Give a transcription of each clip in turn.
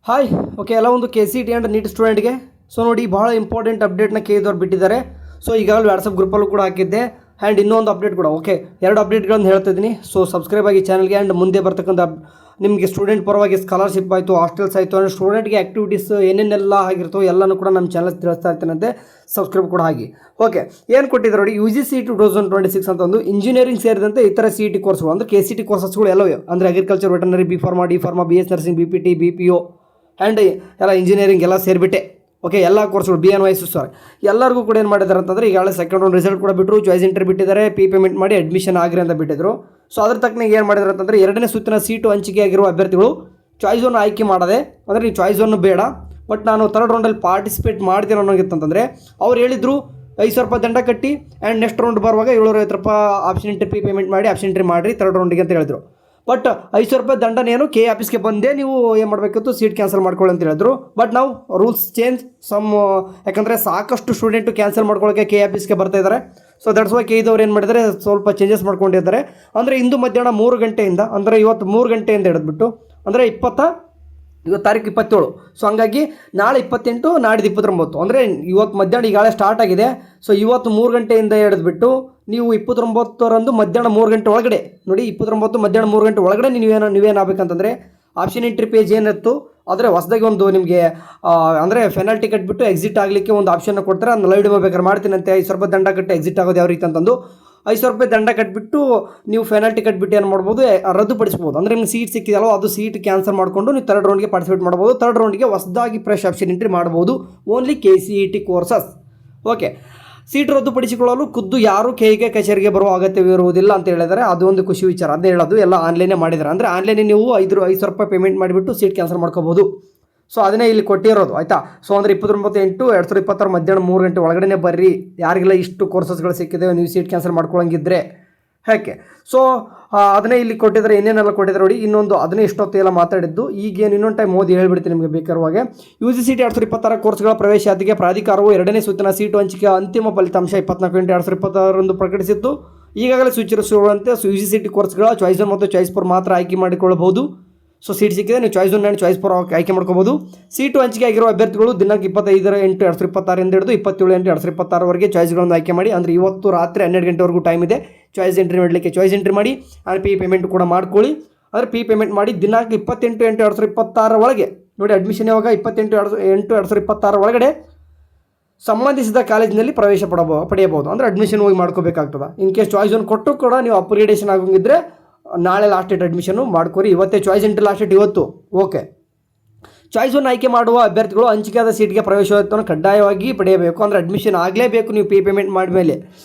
Hi okay ಎಲ್ಲ ಒಂದು K C T and NEET ಸ್ಟೂಡೆಂಟ್ಗೆ ಸೊ ನೋಡಿ ಭಾಳ ಇಂಪಾರ್ಟೆಂಟ್ ಅಪ್ಡೇಟ್ನ ಕೆ ಇದವ್ರು ಬಿಟ್ಟಿದ್ದಾರೆ. ಸೊ ಈಗಾಗಲೇ ವಾಟ್ಸಪ್ ಗ್ರೂಪಲ್ಲೂ ಕೂಡ ಹಾಕಿದ್ದೆ ಆ್ಯಂಡ್ ಇನ್ನೊಂದು ಅಪ್ಡೇಟ್ ಕೂಡ ಓಕೆ ಎರಡು ಅಪ್ಡೇಟ್ಗಳನ್ನು ಹೇಳ್ತಿದ್ದೀನಿ. ಸೊ ಸಬ್ಸ್ಕ್ರೈಬ್ ಆಗಿ ಚಾನಲ್ಗೆ ಆ್ಯಂಡ್ ಮುಂದೆ ಬರ್ತಕ್ಕಂಥ ನಿಮಗೆ ಸ್ಟೂಡೆಂಟ್ ಪರವಾಗಿ ಸ್ಕಾಲರ್ಶಿಪ್ ಆಯಿತು, ಹಾಸ್ಟೆಲ್ಸ್ ಆಯಿತು ಆ್ಯಂಡ್ ಸ್ಟೂಡೆಂಟ್ಗೆ ಆ್ಯಕ್ಟಿವಿಟೀಸ್ ಏನೇನೆಲ್ಲ ಆಗಿರ್ತವೆ ಎಲ್ಲನೂ ಕೂಡ ನಮ್ಮ ಚಾನಲ್ ತಿಳಿಸ್ತಾ ಇರ್ತೇನಂತೆ. ಸಬ್ಸ್ಕ್ರೈಬ್ ಕೂಡ ಆಗಿ. ಓಕೆ ಏನು ಕೊಟ್ಟಿದ್ದಾರೆ ನೋಡಿ, UGC 2026 ಅಂತ ಒಂದು ಇಂಜಿನಿಯರಿಂಗ್ ಸೇರಿದಂತೆ ಇತರ CET ಕೋರ್ಸ್ಗಳು ಅಂದರೆ KCT ಕೋರ್ಸಸ್ಗಳು ಎಲ್ಲವೇ ಅಂದರೆ agriculture, veterinary, B pharma, D pharma, BS nursing, BPT, BPO and ಎಲ್ಲ ಇಂಜಿನಿಯರಿಂಗ್ ಎಲ್ಲ ಸೇರಿಬಿಟ್ಟೆ. ಓಕೆ ಎಲ್ಲ ಕೋರ್ಸ್ಗಳು BNY ಎಲ್ಲರಿಗೂ ಕೂಡ ಏನು ಮಾಡಿದ್ದಾರೆ ಅಂತಂದರೆ ಈಗಾಗಲೇ ಸೆಕೆಂಡ್ ರೌಂಡ್ ರಿಸಲ್ಟ್ ಕೂಡ ಬಿಟ್ಟರು, ಚಾಯ್ಸ್ ಎಂಟ್ರಿ ಬಿಟ್ಟಿದ್ದಾರೆ, ಪೇಮೆಂಟ್ ಮಾಡಿ ಅಡ್ಮಿಷನ್ ಆಗ್ರಿ ಅಂತ ಬಿಟ್ಟಿದ್ರು. ಸೊ ಅದ್ರ ತಕ್ಕನಾಗಿ ಏನು ಮಾಡಿದ್ದಾರೆ ಅಂತಂದರೆ ಎರಡನೇ ಸುತ್ತಿನ ಸೀಟು ಹಂಚಿಕೆ ಆಗಿರುವ ಅಭ್ಯರ್ಥಿಗಳು ಚಾಯ್ಸ್ ಒನ್ ಆಯ್ಕೆ ಮಾಡದೆ, ಅಂದರೆ ನೀವು ಚಾಯ್ಸ್ ಒನ್ ಬೇಡ ಬಟ್ ನಾನು ಥರ್ಡ್ ರೌಂಡಲ್ಲಿ ಪಾರ್ಟಿಸಿಪೇಟ್ ಮಾಡ್ತೀನಿ ಅನ್ನೋಂಗಿತ್ತಂತಂದರೆ ಅವ್ರು ಹೇಳಿದರು 5,000 ರೂಪಾಯಿ ದಂಡ ಕಟ್ಟಿ ಆ್ಯಂಡ್ ನೆಕ್ಸ್ಟ್ ರೌಂಡ್ ಬರುವಾಗ 750 ರೂಪಾಯಿ ಆಪ್ಷನ್ ಎಂಟ್ರಿ ಪೇಮೆಂಟ್ ಮಾಡಿ ಆಪ್ಷನ್ ಎಂಟ್ರಿ ಮಾಡಿರಿ ಥರ್ಡ್ ರೌಂಡಿಗೆ ಅಂತ ಹೇಳಿದ್ರು. ಬಟ್ 5,000 ರೂಪಾಯಿ ದಂಡನೇನು ಕೆ ಆಫೀಸ್ಗೆ ಬಂದೇ ನೀವು ಏನು ಮಾಡಬೇಕಿತ್ತು, ಸೀಟ್ ಕ್ಯಾನ್ಸಲ್ ಮಾಡ್ಕೊಳ್ಳಿ ಅಂತ ಹೇಳಿದ್ರು. ಬಟ್ ನಾವು ರೂಲ್ಸ್ ಚೇಂಜ್ ಯಾಕಂದರೆ ಸಾಕಷ್ಟು ಸ್ಟೂಡೆಂಟು ಕ್ಯಾನ್ಸಲ್ ಮಾಡ್ಕೊಳ್ಳೋಕ್ಕೆ ಕೆ ಆಫೀಸ್ಗೆ ಬರ್ತಾ ಇದ್ದಾರೆ. ಸೊ ದಟ್ಸ್ ವೈ ಕೆ ಇದವ್ರು ಏನು ಮಾಡಿದ್ದಾರೆ, ಸ್ವಲ್ಪ ಚೇಂಜಸ್ ಮಾಡ್ಕೊಂಡಿದ್ದಾರೆ. ಅಂದರೆ ಇಂದು ಮಧ್ಯಾಹ್ನ 3 ಗಂಟೆಯಿಂದ, ಅಂದರೆ ಇವತ್ತು 3 ಗಂಟೆಯಿಂದ ಹಿಡಿದ್ಬಿಟ್ಟು ಅಂದರೆ ಇವತ್ತು ತಾರೀಕು 27. ಸೊ ಹಂಗಾಗಿ ನಾಳೆ 28, ನಾಡಿದ್ದು 29, ಅಂದರೆ ಇವತ್ತು ಮಧ್ಯಾಹ್ನ ಈಗಾಗಲೇ ಸ್ಟಾರ್ಟ್ ಆಗಿದೆ. ಸೊ ಇವತ್ತು 3 ಗಂಟೆಯಿಂದ ಹಿಡಿದ್ಬಿಟ್ಟು ನೀವು 29ರಂದು ಮಧ್ಯಾಹ್ನ 3 ಗಂಟೆ ಒಳಗಡೆ ನೋಡಿ, 29 ಮಧ್ಯಾಹ್ನ 3 ಗಂಟೆ ಒಳಗಡೆ ನೀವೇನಾಗಬೇಕಂತಂದರೆ ಆಪ್ಷನ್ ಎಂಟ್ರಿ ಪೇಜ್ ಏನಿತ್ತು ಆದರೆ ಹೊಸದಾಗಿ ಒಂದು ನಿಮಗೆ ಅಂದರೆ ಫೆನಾಲ್ಟಿ ಕಟ್ಬಿಟ್ಟು ಎಕ್ಸಿಟ್ ಆಗಲಿಕ್ಕೆ ಒಂದು ಆಪ್ಷನ್ನ ಕೊಡ್ತಾರೆ. ಅದನ್ನ ಲೈವ್ ಡೆಮೋ ಬೇಕಾದ್ರೆ ಮಾಡ್ತೀನಿ ಅಂತ 5,000 ರೂಪಾಯಿ ದಂಡ ಕಟ್ಟಿ ಎಕ್ಸಿಟ್ ಆಗೋದು ಯಾವ ರೀತಿ ಅಂತಂದು 5,000 ರೂಪಾಯಿ ದಂಡ ಕಟ್ಬಿಟ್ಟು ನೀವು ಫೆನಾಲ್ಟಿ ಕಟ್ಬಿಟ್ಟು ಏನು ಮಾಡ್ಬೋದು, ರದ್ದುಪಡಿಸ್ಬೋದು. ಅಂದರೆ ನಿಮ್ಗೆ ಸೀಟ್ ಸಿಕ್ಕಿದಲ್ಲೋ ಅದು ಸೀಟ್ ಕ್ಯಾನ್ಸಲ್ ಮಾಡಿಕೊಂಡು ನೀವು ಥರ್ಡ್ ರೌಂಡ್ಗೆ ಪಾರ್ಟಿಸಿಪೇಟ್ ಮಾಡ್ಬೋದು. ಥರ್ಡ್ ರೌಂಡ್ಗೆ ಹೊಸದಾಗಿ ಫ್ರೆಶ್ ಆಪ್ಷನ್ ಎಂಟ್ರಿ ಮಾಡ್ಬೋದು. Only KCET courses. Okay, seat ರದ್ದುಪಡಿಸಿಕೊಳ್ಳಲು ಖುದ್ದು ಯಾರು ಕೆಗೆ ಕಚೇರಿಗೆ ಬರುವ ಅಗತ್ಯವಿರುವುದಿಲ್ಲ ಅಂತ ಹೇಳಿದರೆ ಅದು ಒಂದು ಖುಷಿ ವಿಚಾರ. ಅದೇ ಹೇಳೋದು, ಎಲ್ಲ ಆನ್ಲೈನೇ ಮಾಡಿದ್ದಾರೆ. ಅಂದರೆ ಆನ್ಲೈನೇ ನೀವು 5,000 ರೂಪಾಯಿ ಪೇಮೆಂಟ್ ಮಾಡಿಬಿಟ್ಟು ಸೀಟ್ ಕ್ಯಾನ್ಸಲ್ ಮಾಡ್ಕೋಬೋದು. ಸೊ ಅದನ್ನೇ ಇಲ್ಲಿ ಕೊಟ್ಟಿರೋದು ಆಯಿತಾ. ಸೊ ಅಂದರೆ 29/8/2026 ಮಧ್ಯಾಹ್ನ 3 ಗಂಟೆ ಒಳಗಡೆ ಬರ್ರಿ. ಯಾರಿಗೆಲ್ಲ ಇಷ್ಟು ಕೋರ್ಸಸ್ಗಳು ಸಿಕ್ಕಿದೆ ನೀವು ಸೀಟ್ ಕ್ಯಾನ್ಸಲ್ ಮಾಡ್ಕೊಳ್ಳಂಗಿದ್ರೆ ಯಾಕೆ. ಸೊ ಅದನ್ನೇ ಇಲ್ಲಿ ಕೊಟ್ಟಿದ್ದಾರೆ, ಏನೇನೆಲ್ಲ ಕೊಟ್ಟಿದ್ದಾರೆ ನೋಡಿ. ಇನ್ನೊಂದು ಅದನ್ನೇ ಇಷ್ಟೊತ್ತು ಎಲ್ಲ ಮಾತಾಡಿದ್ದು. ಈಗೇನು ಇನ್ನೊಂದು ಟೈಮ್ ಓದಿ ಹೇಳ್ಬಿಡ್ತೀನಿ ನಿಮಗೆ ಬೇಕಾರುವಾಗ. UGC 2026 ಕೋರ್ಸ್ಗಳ ಪ್ರವೇಶಾತಿಗೆ ಪ್ರಾಧಿಕಾರವು ಎರಡನೇ ಸುತ್ತಿನ ಸೀಟು ಹಂಚಿಕೆ ಅಂತಿಮ ಫಲಿತಾಂಶ 24/8/2026 ಪ್ರಕಟಿಸಿದ್ದು. ಈಗಾಗಲೇ ಸೂಚಿಸಿರುವಂತೆ UGC ಕೋರ್ಸ್ಗಳ ಚಾಯ್ಸ್ 1 ಮತ್ತು ಚಾಯ್ಸ್ 4 ಮಾತ್ರ ಆಯ್ಕೆ ಮಾಡಿಕೊಳ್ಳಬಹುದು. ಸೊ ಸೀಟ್ ಸಿಕ್ಕಿದೆ, ನೀವು ಚಾಯ್ಸ್ 1 ಆ್ಯಂಡ್ ಚಾಯ್ಸ್ 4 ಆಯ್ಕೆ ಮಾಡ್ಕೋಬೋದು. ಸೀಟು ಹಂಚಿಕೆ ಆಗಿರುವ ಅಭ್ಯರ್ಥಿಗಳು ದಿನಾಂಕ 25/8/2026 ಹಿಡಿದು 27/8/2026 ಚಾಯ್ಸ್ಗಳನ್ನು ಆಯ್ಕೆ ಮಾಡಿ. ಅಂದರೆ ಇವತ್ತು ರಾತ್ರಿ 12 ಗಂಟೆವರೆಗೂ ಟೈಮ್ ಇದೆ ಚಾಯ್ಸ್ ಎಂಟ್ರಿ ಮಾಡಲಿಕ್ಕೆ. ಚಾಯ್ಸ್ ಎಂಟ್ರಿ ಮಾಡಿ ಆ್ಯಂಡ್ ಪೇಮೆಂಟ್ ಕೂಡ ಮಾಡ್ಕೊಳ್ಳಿ. ಅಂದರೆ ಪೇಮೆಂಟ್ ಮಾಡಿ ದಿನಾಂಕ 28/8/2026 ಒಳಗೆ ನೋಡಿ. ಅಡ್ಮಿಷನ್ ಯಾವಾಗ 28/8/2026 ಒಳಗಡೆ ಸಂಬಂಧಿಸಿದ ಕಾಲೇಜಿನಲ್ಲಿ ಪ್ರವೇಶ ಪಡೆಯಬಹುದು. ಅಂದರೆ ಅಡ್ಮಿಷನ್ ಹೋಗಿ ಮಾಡ್ಕೋಬೇಕಾಗ್ತದೆ. ಇನ್ ಕೇಸ್ ಚಾಯ್ಸ್ 1 ಕೊಟ್ಟು ಕೂಡ ನೀವು ಅಪ್ಗ್ರೇಡೇಷನ್ ಆಗೋಂಗಿದ್ರೆ ನಾಳೆ ಲಾಸ್ಟ್ ಡೇಟ್ ಅಡ್ಮಿಷನು ಮಾಡ್ಕೊರಿ. ಇವತ್ತೇ ಚಾಯ್ಸ್ ಎಂಟ್ರಿ ಲಾಸ್ಟ್ ಡೇಟ್ ಇವತ್ತು. ಓಕೆ, ಚಾಯ್ಸ್ 1 ಆಯ್ಕೆ ಮಾಡುವ ಅಭ್ಯರ್ಥಿಗಳು ಹಂಚಿಕೆಯಾದ ಸೀಟ್ಗೆ ಪ್ರವೇಶವನ್ನು ಕಡ್ಡಾಯವಾಗಿ ಪಡೆಯಬೇಕು. ಅಂದರೆ ಅಡ್ಮಿಷನ್ ಆಗಲೇಬೇಕು ನೀವು ಪೇಮೆಂಟ್ ಮಾಡಿದ್ಮೇಲೆ.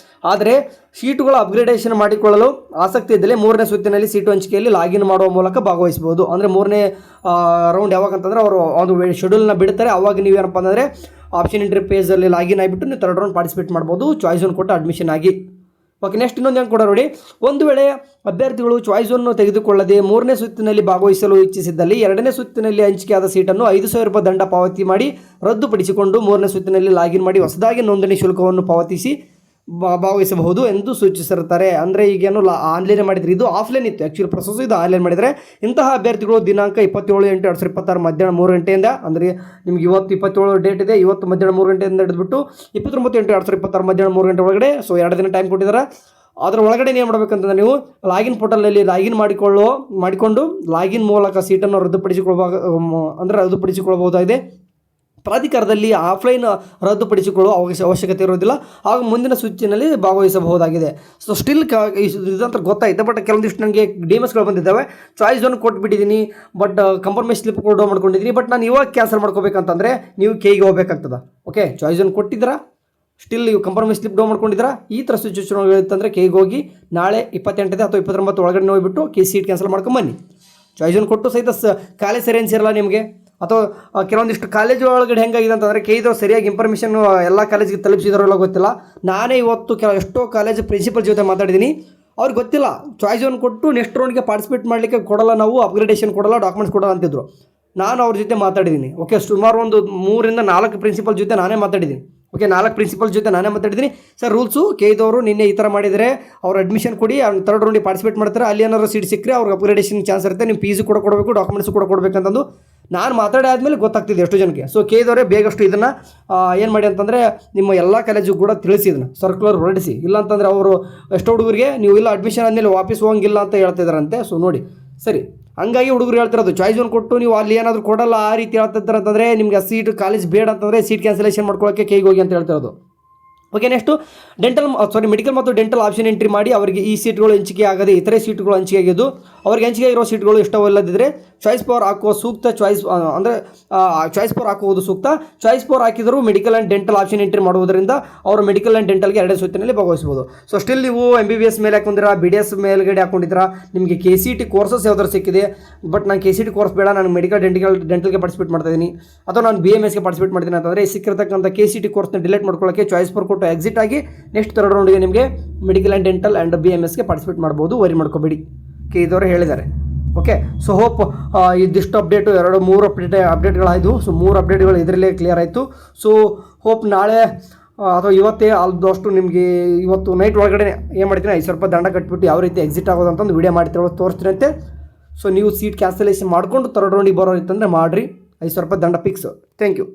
ಆದರೆ ಸೀಟುಗಳ ಅಪ್ಗ್ರೇಡೇಷನ್ ಮಾಡಿಕೊಳ್ಳಲು ಆಸಕ್ತಿ ಇದ್ದಲ್ಲಿ 3ನೇ ಸುತ್ತಿನಲ್ಲಿ ಸೀಟು ಹಂಚಿಕೆಯಲ್ಲಿ ಲಾಗಿನ್ ಮಾಡುವ ಮೂಲಕ ಭಾಗವಹಿಸಬಹುದು. ಅಂದರೆ 3ನೇ ರೌಂಡ್ ಯಾವಾಗ ಅಂತಂದರೆ ಅವರು ಒಂದು ಶೆಡ್ಯೂಲ್ನ ಬಿಡ್ತಾರೆ. ಅವಾಗ ನೀವೇನಪ್ಪ ಅಂದರೆ ಆಪ್ಷನ್ ಎಂಟ್ರಿ ಪೇಜಲ್ಲಿ ಲಾಗಿನ್ ಆಗಿಬಿಟ್ಟು ನೀವು ಥರ್ಡ್ ರೌಂಡ್ ಪಾರ್ಟಿಸಿಪೇಟ್ ಮಾಡ್ಬೋದು ಚಾಯ್ಸ್ 1 ಕೊಟ್ಟು ಅಡ್ಮಿಷನ್ ಆಗಿ. ಓಕೆ, ನೆಕ್ಸ್ಟ್ ಇನ್ನೊಂದು ಹೆಂಗೆ ಕೂಡ ನೋಡಿ. ಒಂದು ವೇಳೆ ಅಭ್ಯರ್ಥಿಗಳು ಚಾಯ್ಸ್ 1 ತೆಗೆದುಕೊಳ್ಳದೆ 3ನೇ ಸುತ್ತಿನಲ್ಲಿ ಭಾಗವಹಿಸಲು ಇಚ್ಛಿಸಿದ್ದಲ್ಲಿ 2ನೇ ಸುತ್ತಿನಲ್ಲಿ ಹಂಚಿಕೆಯಾದ ಸೀಟನ್ನು 5,000 ರೂಪಾಯಿ ದಂಡ ಪಾವತಿ ಮಾಡಿ ರದ್ದುಪಡಿಸಿಕೊಂಡು 3ನೇ ಸುತ್ತಿನಲ್ಲಿ ಲಾಗಿನ್ ಮಾಡಿ ಹೊಸದಾಗಿ ನೋಂದಣಿ ಶುಲ್ಕವನ್ನು ಪಾವತಿಸಿ ಭಾಗವಹಿಸಬಹುದು ಎಂದು ಸೂಚಿಸಿರುತ್ತಾರೆ. ಅಂದರೆ ಈಗೇನು ಆನ್ಲೈನ್ ಮಾಡಿದರೆ, ಇದು ಆಫ್ಲೈನ್ ಇತ್ತು ಆ್ಯಕ್ಚುಲಿ ಪ್ರೊಸೆಸ್, ಇದು ಆನ್ಲೈನ್ ಮಾಡಿದರೆ. ಇಂತಹ ಅಭ್ಯರ್ಥಿಗಳು ದಿನಾಂಕ 27/8/2026 ಮಧ್ಯಾಹ್ನ 3 ಗಂಟೆಯಿಂದ, ಅಂದರೆ ನಿಮ್ಗೆ ಇವತ್ತು 27 ಡೇಟ್ ಇದೆ, ಇವತ್ತು ಮಧ್ಯಾಹ್ನ 3 ಗಂಟೆಯಿಂದ ಹಿಡಿದ್ಬಿಟ್ಟು 29/8/2026 ಮಧ್ಯಾಹ್ನ 3 ಗಂಟೆ ಒಳಗಡೆ. ಸೊ 2 ದಿನ ಟೈಮ್ ಕೊಟ್ಟಿದ್ದಾರೆ. ಅದರ ಒಳಗಡೆ ಏನು ಮಾಡಬೇಕಂತಂದ್ರೆ ನೀವು ಲಾಗಿನ್ ಪೋರ್ಟಲಲ್ಲಿ ಲಾಗಿನ್ ಮಾಡಿಕೊಂಡು ಲಾಗಿನ್ ಮೂಲಕ ಸೀಟನ್ನು ರದ್ದುಪಡಿಸಿಕೊಳ್ಳಬಹುದಾಗಿದೆ. ಪ್ರಾಧಿಕಾರದಲ್ಲಿ ಆಫ್ಲೈನ್ ರದ್ದುಪಡಿಸಿಕೊಳ್ಳುವ ಅವಶ್ಯಕತೆ ಇರೋದಿಲ್ಲ. ಹಾಗೂ ಮುಂದಿನ ಸೂಚಿನಲ್ಲಿ ಭಾಗವಹಿಸಬಹುದಾಗಿದೆ. ಸೊ ಸ್ಟಿಲ್ ಇದಂತ ಗೊತ್ತಾಯಿತು. ಬಟ್ ಕೆಲವೊಂದಿಷ್ಟು ನನಗೆ ಡಿಎಮ್ಎಸ್ಗಳು ಬಂದಿದ್ದಾವೆ. ಚಾಯ್ಸ್ 1 ಕೊಟ್ಬಿಟ್ಟಿದ್ದೀನಿ, ಬಟ್ ಕಂಫರ್ಮೇಷನ್ ಸ್ಲಿಪ್ ಕೂಡ ಮಾಡ್ಕೊಂಡಿದ್ದೀನಿ. ಬಟ್ ನಾನು ಇವಾಗ ಕ್ಯಾನ್ಸಲ್ ಮಾಡ್ಕೋಬೇಕಂತಂದರೆ ನೀವು ಕೆಗೆ ಹೋಗ್ಬೇಕಾಗ್ತದೆ. ಓಕೆ, ಚಾಯ್ಸ್ 1 ಕೊಟ್ಟಿದ್ದೀರಾ, ಸ್ಟಿಲ್ ನೀವು ಕಂಫರ್ಮೇಷನ್ ಸ್ಲಿಪ್ ಡೌನ್ ಮಾಡ್ಕೊಂಡಿದ್ದೀರಾ, ಈ ಥರ ಸಿಚುವೇಷನ್ ಹೇಳ್ತಂದರೆ ಕೆಗೆ ಹೋಗಿ ನಾಳೆ 28 ಅಥವಾ 29 ಒಳಗಡೆ ಹೋಗ್ಬಿಟ್ಟು ಸೀಟ್ ಕ್ಯಾನ್ಸಲ್ ಮಾಡ್ಕೊಂಬನ್ನಿ. ಚಾಯ್ಸ್ 1 ಕೊಟ್ಟು ಸಹಿತ ಕಾಲೇಜ್ ಸರಿ ಅನಿಸಿರಲ್ಲ ನಿಮಗೆ. ಅಥವಾ ಕೆಲವೊಂದಿಷ್ಟು ಕಾಲೇಜು ಒಳಗಡೆ ಹೆಂಗಾಗಿದೆ ಅಂತಂದರೆ ಕೆಯಿದವ್ರು ಸರಿಯಾಗಿ ಇನ್ಫಾರ್ಮೇಷನ್ ಎಲ್ಲ ಕಾಲೇಜಿಗೆ ತಲುಪಿಸಿದಾರಲ್ಲ ಗೊತ್ತಿಲ್ಲ. ನಾನೇ ಇವತ್ತು ಎಷ್ಟೋ ಕಾಲೇಜ್ ಪ್ರಿನ್ಸಿಪಲ್ ಜೊತೆ ಮಾತಾಡಿದ್ದೀನಿ, ಅವ್ರಿಗೆ ಗೊತ್ತಿಲ್ಲ. ಚಾಯ್ಸ್ 1 ಕೊಟ್ಟು ನೆಕ್ಸ್ಟ್ ರೌಂಡ್ಗೆ ಪಾರ್ಟಿಸಿಪೇಟ್ ಮಾಡಲಿಕ್ಕೆ ಕೊಡಲ್ಲ, ನಾವು ಅಪ್ಗ್ರೇಡೇಷನ್ ಕೊಡಲ್ಲ, ಡಾಕ್ಯುಮೆಂಟ್ಸ್ ಕೊಡಲ್ಲ ಅಂತಿದ್ರು. ನಾನು ಅವ್ರ ಜೊತೆ ಮಾತಾಡಿದ್ದೀನಿ. ಓಕೆ, ಸುಮಾರು ಒಂದು 3ರಿಂದ 4 ಪ್ರಿನ್ಸಿಪಲ್ ಜೊತೆ ನಾನೇ ಮಾತಾಡಿದ್ದೀನಿ. ಓಕೆ, 4 ಪ್ರಿನ್ಸಿಪಲ್ ಜೊತೆ ನಾನೇ ಮಾತಾಡಿದ್ದೀನಿ. ಸರ್ ರೂಲ್ಸು ಕೆಯಿದವರು ನಿನ್ನೆ ಈ ಥರ ಮಾಡಿದರೆ ಅವ್ರು ಅಡ್ಮಿಷನ್ ಕೊಡಿ, ಅವ್ನು ಥರ್ಡ್ ರೌಂಡಿಗೆ ಪಾರ್ಟಿಸಿಪೇಟ್ ಮಾಡ್ತಾರೆ, ಅಲ್ಲಿ ಏನಾದ್ರು ಸೀಟ್ ಸಿಕ್ಕರೆ ಅವ್ರಿಗೆ ಅಪ್ಗ್ರೇಡೇಷನ್ ಚಾನ್ಸ್ ಇರುತ್ತೆ, ನೀವು ಫೀಸು ಕೂಡ ಕೊಡಬೇಕು, ಡಾಕ್ಯುಮೆಂಟ್ಸು ಕೂಡ ಕೊಡಬೇಕಂತಂದು ನಾನು ಮಾತಾಡಿ ಆದಮೇಲೆ ಗೊತ್ತಾಗ್ತಿದೆ ಎಷ್ಟು ಜನಕ್ಕೆ. ಸೊ ಕೇಳಿದವರೇ ಬೇಗಷ್ಟು ಇದನ್ನು ಏನು ಮಾಡಿ ಅಂತಂದರೆ ನಿಮ್ಮ ಎಲ್ಲ ಕಾಲೇಜಿಗೂ ಕೂಡ ತಿಳಿಸಿ, ಇದನ್ನು ಸರ್ಕ್ಯುಲರ್ ಹೊರಡಿಸಿ. ಇಲ್ಲಾಂತಂದರೆ ಅವರು ಎಷ್ಟೋ ಹುಡುಗರಿಗೆ ನೀವು ಇಲ್ಲ ಅಡ್ಮಿಷನ್ ಆದಮೇಲೆ ವಾಪಸ್ ಹೋಗಂಗಿಲ್ಲ ಅಂತ ಹೇಳ್ತಿದ್ದಾರಂತೆ. ಸೊ ನೋಡಿ ಸರಿ, ಹಂಗಾಗಿ ಹುಡುಗರು ಹೇಳ್ತಿರೋದು ಚಾಯ್ಸ್ ಒಂದು ಕೊಟ್ಟು ನೀವು ಅಲ್ಲಿ ಏನಾದರೂ ಕೊಡಲ್ಲ ಆ ರೀತಿ ಹೇಳ್ತಿದ್ದಾರೆ ಅಂತಂದರೆ ನಿಮಗೆ ಸೀಟ್ ಕಾಲೇಜ್ ಬೇಡ ಅಂತಂದರೆ ಸೀಟ್ ಕ್ಯಾನ್ಸಲೇಷನ್ ಮಾಡ್ಕೊಳ್ಳೋಕ್ಕೆ ಕೈಗೆ ಹೋಗಿ ಅಂತ ಹೇಳ್ತಿರೋದು. ಓಕೆ, ನೆಕ್ಸ್ಟು ಮೆಡಿಕಲ್ ಮತ್ತು ಡೆಂಟಲ್ ಆಪ್ಷನ್ ಎಂಟ್ರಿ ಮಾಡಿ ಅವರಿಗೆ ಈ ಸೀಟ್ಗಳು ಹಂಚಿಕೆ ಆಗದೆ ಇತರೆ ಸೀಟ್ಗಳು ಹಂಚಿಕೆ ಆಗಿದ್ದು ಅವ್ರಿಗೆ ಹಂಚಿಕೆ ಇರೋ ಸೀಟ್ಗಳು ಇಷ್ಟವಲ್ಲದಿದ್ದರೆ ಚಾಯ್ಸ್ ಪವರ್ ಹಾಕುವ ಸೂಕ್ತ ಚಾಯ್ಸ್ ಪವರ್ ಹಾಕುವುದು ಸೂಕ್ತ. ಚಾಯ್ಸ್ ಪವರ್ ಹಾಕಿದರೂ medical and dental option entry ಮಾಡುವುದರಿಂದ ಅವರು ಮೆಡಿಕಲ್ ಆ್ಯಂಡ್ ಡೆಂಟಲ್ಗೆ 2 ಸುತ್ತಿನಲ್ಲಿ ಭಾಗವಹಿಸಬಹುದು. ಸೊ ಸ್ಟಿಲ್ ನೀವು MBBS ಮೇಲೆ ಹಾಕೊಂಡಿರಾ, BDS ಮೇಲ್ಗಡೆ ಹಾಕೊಂಡಿದ್ದೀರಾ, ನಿಮಗೆ KCT ಕೋರ್ಸಸ್ ಯಾವ್ದಾದ್ರು ಸಿಕ್ಕಿದೆ, ಬಟ್ ನಾನು KCT ಕೋರ್ಸ್ ಬೇಡ, ನಾನು ಮೆಡಿಕಲ್ ಡೆಂಟಲ್ಗೆ ಪಾರ್ಟಿಸಿಪೇಟ್ ಮಾಡ್ತಾ ಇದ್ದೀನಿ, ಅಥವಾ ನಾನು BMSಗೆ ಪಾರ್ಟಿಸಿಪೇಟ್ ಮಾಡ್ತೀನಿ ಅಂತಂದರೆ ಸಿಕ್ಕಿರ್ತಕ್ಕಂಥ KCT ಕೋರ್ಸ್ನ ಡಿಲೀಟ್ ಮಾಡ್ಕೊಳ್ಳೋಕ್ಕೆ ಚಾಯ್ಸ್ ಪವರ್ ಕೊಟ್ಟು ಎಕ್ಸಿಟ್ ಆಗಿ ನೆಕ್ಸ್ಟ್ 3rd ರೌಂಡ್ಗೆ ನಿಮಗೆ ಮೆಡಿಕಲ್ ಆ್ಯಂಡ್ ಡೆಂಟಲ್ ಆ್ಯಂಡ್ BMSಗೆ ಪಾರ್ಟಿಸಿಪೇಟ್ ಮಾಡ್ಬೋದು. ವರಿ ಮಾಡ್ಕೋಬೇಡಿ, ಇದವರು ಹೇಳಿದ್ದಾರೆ. ಓಕೆ, ಸೊ ಹೋಪ್ ಇದಿಷ್ಟು ಅಪ್ಡೇಟು 2-3 ಅಪ್ಡೇಟ್ಗಳಾಯಿತು. ಸೊ 3 ಅಪ್ಡೇಟ್ಗಳು ಇದರಲ್ಲೇ ಕ್ಲಿಯರ್ ಆಯಿತು. ಸೊ ಹೋಪ್ ನಾಳೆ ಅಥವಾ ಇವತ್ತೇ ಆದಷ್ಟು ನಿಮಗೆ ಇವತ್ತು ನೈಟ್ ಒಳಗಡೆ ಏನು ಮಾಡ್ತೀನಿ, 5,000 ರೂಪಾಯಿ ದಂಡ ಕಟ್ಬಿಟ್ಟು ಯಾವ ರೀತಿ ಎಕ್ಸಿಟ್ ಆಗೋದು ಅಂತಂದು ವಿಡಿಯೋ ಮಾಡ್ತಿರೋ ತೋರಿಸ್ತೀನಂತೆ. ಸೊ ನೀವು ಸೀಟ್ ಕ್ಯಾನ್ಸಲೇಷನ್ ಮಾಡಿಕೊಂಡು 3rd ರೌಂಡಿಗೆ ಬರೋರಿತ್ತಂದರೆ ಮಾಡಿರಿ, 5,000 ರೂಪಾಯಿ ದಂಡ ಫಿಕ್ಸ್. Thank you.